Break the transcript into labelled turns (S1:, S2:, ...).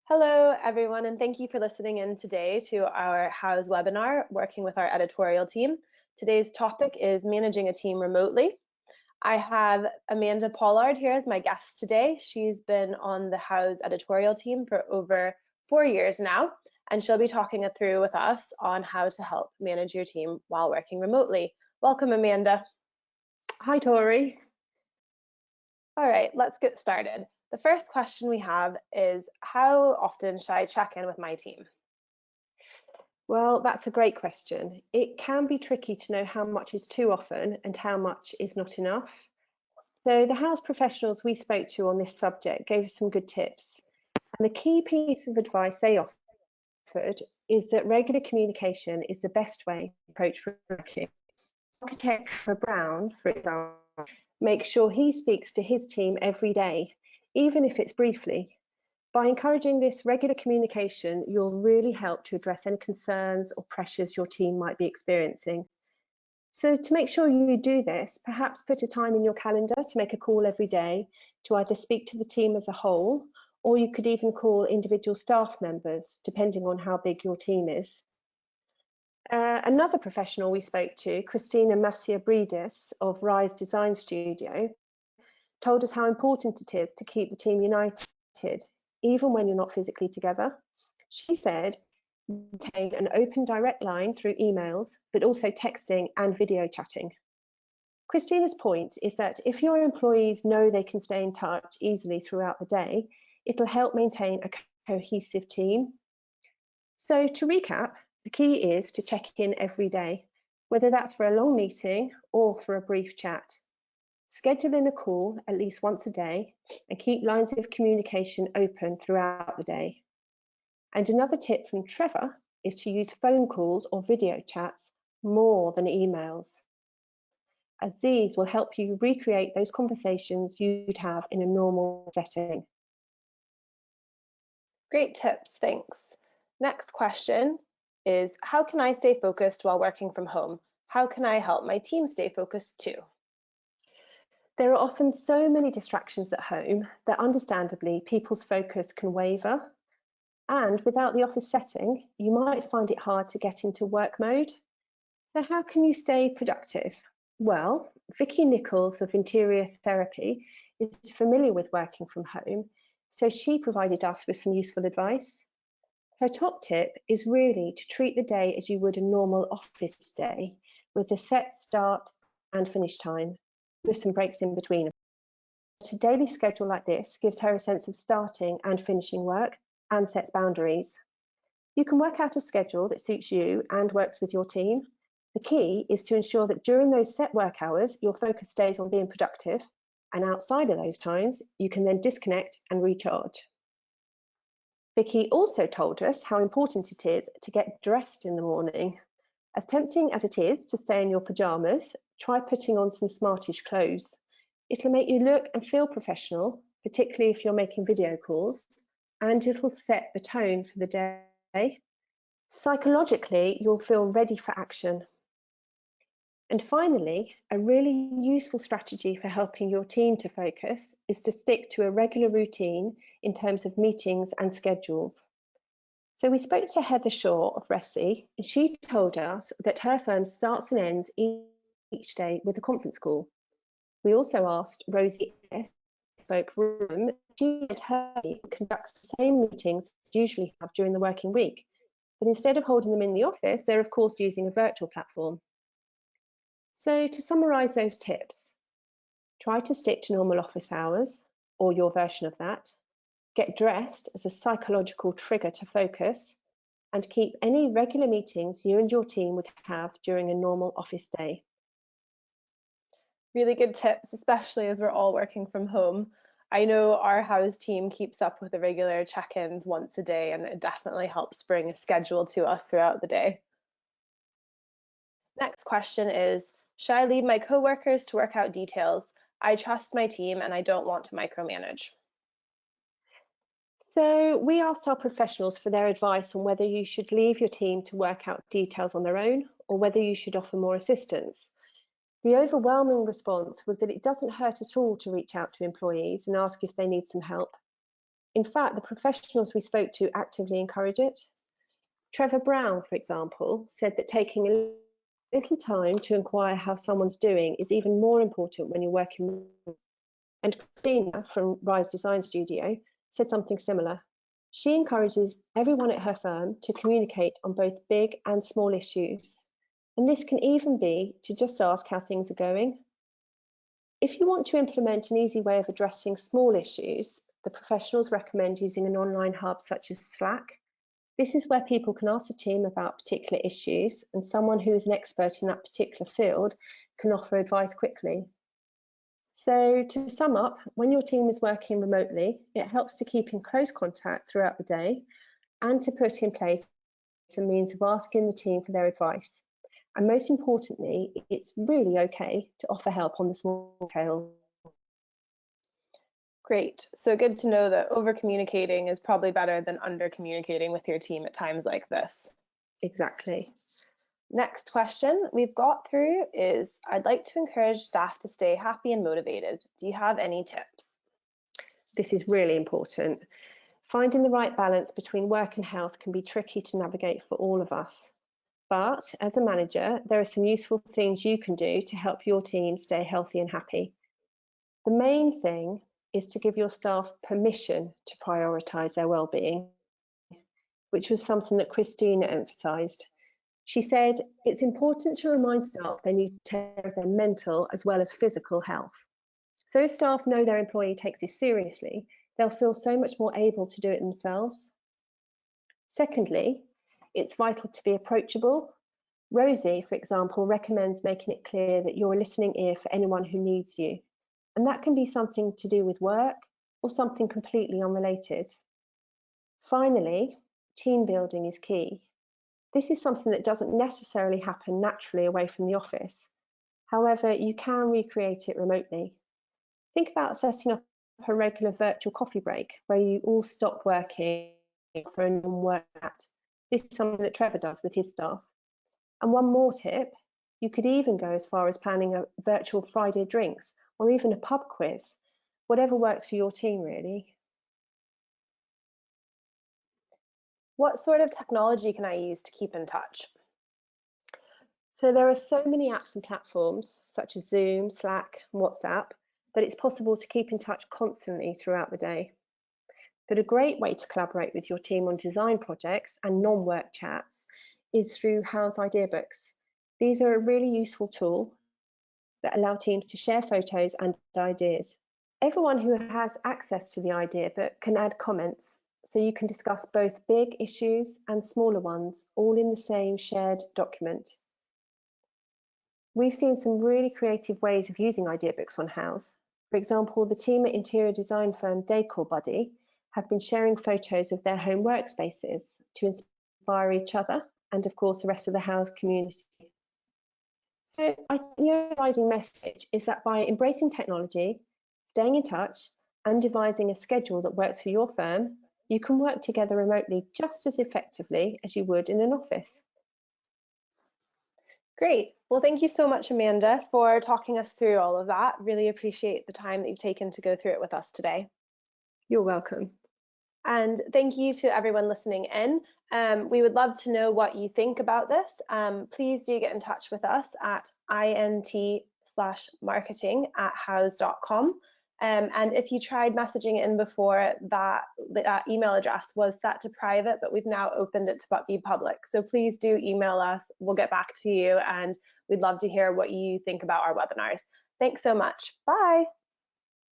S1: Hello, everyone, and thank you for listening in today to our Houzz webinar, working with our editorial team. Today's topic is managing a team remotely. I have Amanda Pollard here as my guest today. She's been on the Houzz editorial team for over 4 years now, and she'll be talking through with us on how to help manage your team while working remotely. Welcome, Amanda.
S2: Hi, Tori.
S1: All right, let's get started. The first question we have is, how often should I check in with my team?
S2: Well, that's a great question. It can be tricky to know how much is too often and how much is not enough. So the Houzz professionals we spoke to on this subject gave us some good tips. And the key piece of advice they offered is that regular communication is the best way to approach working. Architect for Brown, for example, makes sure he speaks to his team every day, even if it's briefly. By encouraging this regular communication, you'll really help to address any concerns or pressures your team might be experiencing. So to make sure you do this, perhaps put a time in your calendar to make a call every day to either speak to the team as a whole, or you could even call individual staff members, depending on how big your team is. Another professional we spoke to, Christina Macia-Bridis of Rise Design Studio, told us how important it is to keep the team united, even when you're not physically together. She said, maintain an open direct line through emails, but also texting and video chatting. Christina's point is that if your employees know they can stay in touch easily throughout the day, it'll help maintain a cohesive team. So to recap, the key is to check in every day, whether that's for a long meeting or for a brief chat. Schedule in a call at least once a day and keep lines of communication open throughout the day. And another tip from Trevor is to use phone calls or video chats more than emails, as these will help you recreate those conversations you'd have in a normal setting.
S1: Great tips, thanks. Next question is, how can I stay focused while working from home? How can I help my team stay focused too?
S2: There are often so many distractions at home that understandably people's focus can waver. And without the office setting, you might find it hard to get into work mode. So how can you stay productive? Well, Vicky Nichols of Interior Therapy is familiar with working from home, so she provided us with some useful advice. Her top tip is really to treat the day as you would a normal office day, with a set start and finish time, with some breaks in between. A daily schedule like this gives her a sense of starting and finishing work and sets boundaries. You can work out a schedule that suits you and works with your team. The key is to ensure that during those set work hours, your focus stays on being productive, and outside of those times, you can then disconnect and recharge. Vicky also told us how important it is to get dressed in the morning. As tempting as it is to stay in your pajamas, try putting on some smartish clothes. It'll make you look and feel professional, particularly if you're making video calls, and it'll set the tone for the day. Psychologically, you'll feel ready for action. And finally, a really useful strategy for helping your team to focus is to stick to a regular routine in terms of meetings and schedules. So we spoke to Heather Shaw of Ressi, and she told us that her firm starts and ends each day with a conference call. We also asked Rosie Folk Room, she and her team conducts the same meetings as usually have during the working week, but instead of holding them in the office, they're of course using a virtual platform. So to summarise those tips, try to stick to normal office hours, or your version of that, get dressed as a psychological trigger to focus, and keep any regular meetings you and your team would have during a normal office day.
S1: Really good tips, especially as we're all working from home. I know our Houzz team keeps up with the regular check-ins once a day, and it definitely helps bring a schedule to us throughout the day. Next question is, should I leave my coworkers to work out details? I trust my team and I don't want to micromanage.
S2: So we asked our professionals for their advice on whether you should leave your team to work out details on their own or whether you should offer more assistance. The overwhelming response was that it doesn't hurt at all to reach out to employees and ask if they need some help. In fact, the professionals we spoke to actively encourage it. Trevor Brown, for example, said that taking a little time to inquire how someone's doing is even more important when you're working. And Christina from Rise Design Studio said something similar. She encourages everyone at her firm to communicate on both big and small issues. And this can even be to just ask how things are going. If you want to implement an easy way of addressing small issues, the professionals recommend using an online hub such as Slack. This is where people can ask the team about particular issues, and someone who is an expert in that particular field can offer advice quickly. So to sum up, when your team is working remotely, it helps to keep in close contact throughout the day and to put in place a means of asking the team for their advice. And most importantly, it's really okay to offer help on the small scale.
S1: Great. So good to know that over communicating is probably better than under communicating with your team at times like this.
S2: Exactly.
S1: Next question we've got through is, I'd like to encourage staff to stay happy and motivated. Do you have any tips?
S2: This is really important. Finding the right balance between work and health can be tricky to navigate for all of us. But as a manager, there are some useful things you can do to help your team stay healthy and happy. The main thing is to give your staff permission to prioritise their well-being, which was something that Christina emphasised. She said it's important to remind staff they need to take care of their mental as well as physical health. So if staff know their employee takes this seriously, they'll feel so much more able to do it themselves. Secondly, it's vital to be approachable. Rosie, for example, recommends making it clear that you're a listening ear for anyone who needs you. And that can be something to do with work or something completely unrelated. Finally, team building is key. This is something that doesn't necessarily happen naturally away from the office. However, you can recreate it remotely. Think about setting up a regular virtual coffee break where you all stop working for a non-work chat. This is something that Trevor does with his staff. And one more tip, you could even go as far as planning a virtual Friday drinks or even a pub quiz, whatever works for your team really.
S1: What sort of technology can I use to keep in touch?
S2: So there are so many apps and platforms such as Zoom, Slack, and WhatsApp that it's possible to keep in touch constantly throughout the day. But a great way to collaborate with your team on design projects and non-work chats is through Houzz Ideabooks. These are a really useful tool that allow teams to share photos and ideas. Everyone who has access to the idea book can add comments, so you can discuss both big issues and smaller ones, all in the same shared document. We've seen some really creative ways of using idea books on Houzz. For example, the team at interior design firm Decor Buddy have been sharing photos of their home workspaces to inspire each other and, of course, the rest of the Houzz community. So I think the overriding message is that by embracing technology, staying in touch, and devising a schedule that works for your firm, you can work together remotely just as effectively as you would in an office.
S1: Great. Well, thank you so much, Amanda, for talking us through all of that. Really appreciate the time that you've taken to go through it with us today.
S2: You're welcome.
S1: And thank you to everyone listening in. We would love to know what you think about this. Please do get in touch with us at int/marketing@houzz.com. And if you tried messaging in before, that email address was set to private, but we've now opened it to be public. So please do email us. We'll get back to you, and we'd love to hear what you think about our webinars. Thanks so much. Bye.